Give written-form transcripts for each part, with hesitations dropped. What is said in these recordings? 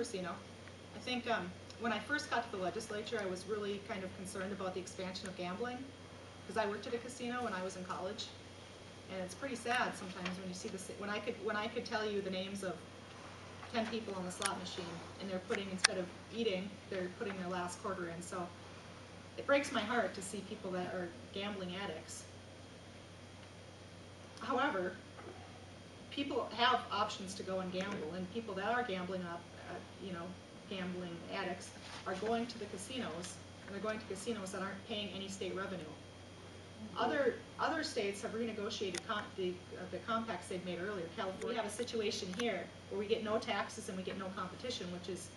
casino. I think when I first got to the legislature, I was really kind of concerned about the expansion of gambling, because I worked at a casino when I was in college, and it's pretty sad sometimes when you see when I could tell you the names of 10 people on the slot machine, and they're putting, instead of eating, they're putting their last quarter in. So it breaks my heart to see people that are gambling addicts. However, people have options to go and gamble, and people that are gambling gambling addicts are going to the casinos, and they're going to casinos that aren't paying any state revenue. Other states have renegotiated the compacts they've made earlier. California, we have a situation here where we get no taxes and we get no competition, which is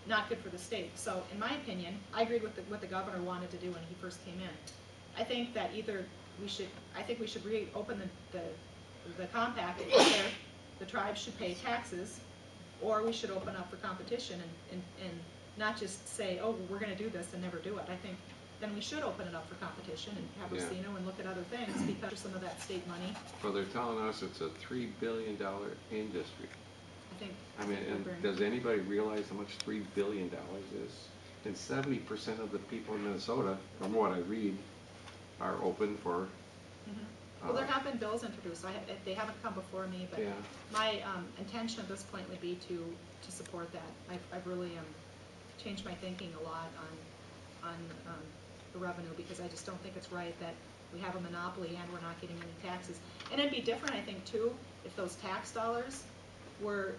not good for the state. So, in my opinion, I agreed with what the governor wanted to do when he first came in. I think that either we should reopen the compact where the tribes should pay taxes, or we should open up for competition and not just say, oh, we're going to do this and never do it. I think then we should open it up for competition and have a casino and look at other things because of some of that state money. Well, they're telling us it's a $3 billion industry. I mean, and does anybody realize how much $3 billion is? And 70% of the people in Minnesota, from what I read, are open for. Well, there have been bills introduced. They haven't come before me, but my intention at this point would be to support that. I've really changed my thinking a lot on the revenue, because I just don't think it's right that we have a monopoly and we're not getting any taxes. And it'd be different, I think, too, if those tax dollars were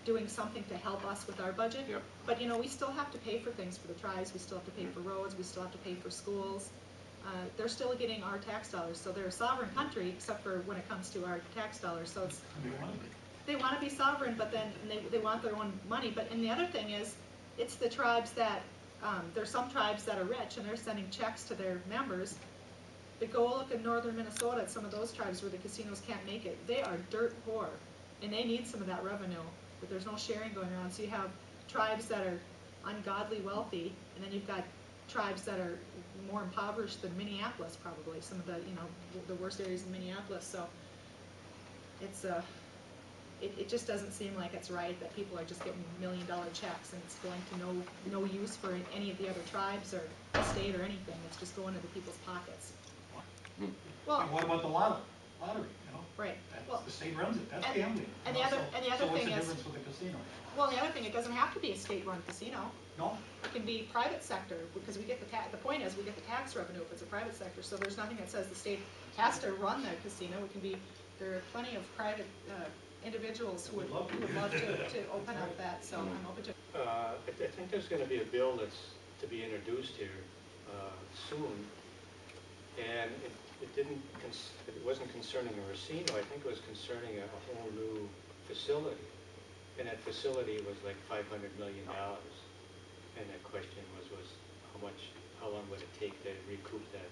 doing something to help us with our budget. Yep. But we still have to pay for things for the tribes. We still have to pay for roads. We still have to pay for schools. They're still getting our tax dollars, so they're a sovereign country, except for when it comes to our tax dollars. So they want to be sovereign, but then they want their own money. But and the other thing is, it's the tribes that there's some tribes that are rich and they're sending checks to their members. But go look in northern Minnesota at some of those tribes where the casinos can't make it. They are dirt poor, and they need some of that revenue, but there's no sharing going around. So you have tribes that are ungodly wealthy, and then you've got tribes that are more impoverished than Minneapolis, probably some of the worst areas in Minneapolis. So it's it just doesn't seem like it's right that people are just getting $1 million checks and it's going to no use for any of the other tribes or the state or anything. It's just going into people's pockets. Well, and what about the lottery? Right. Well, the state runs it. That's gambling. And the other so thing what's the is, difference with the casino? Well, the other thing, it doesn't have to be a state-run casino. No. It can be private sector, because we get the point is we get the tax revenue if it's a private sector. So there's nothing that says the state has to run the casino. It can be, there are plenty of private individuals who would love to open up that. So I'm open to. I think there's going to be a bill that's to be introduced here soon, and it wasn't concerning a casino. I think it was concerning a whole new facility, and that facility was like $500 million. And the question was how long would it take to recoup that?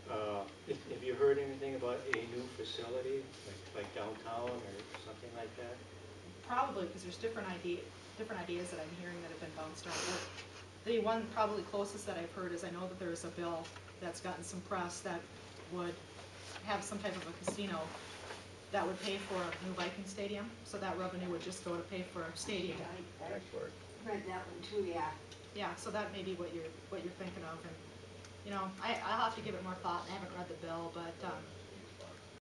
Have you heard anything about a new facility, like downtown or something like that? Probably, because there's different ideas that I'm hearing that have been bounced around. The one probably closest that I've heard is I know that there's a bill that's gotten some press that would have some type of a casino that would pay for a new Viking stadium, so that revenue would just go to pay for a stadium. I read that one too, yeah. Yeah, so that may be what you're thinking of, and I'll have to give it more thought. I haven't read the bill, but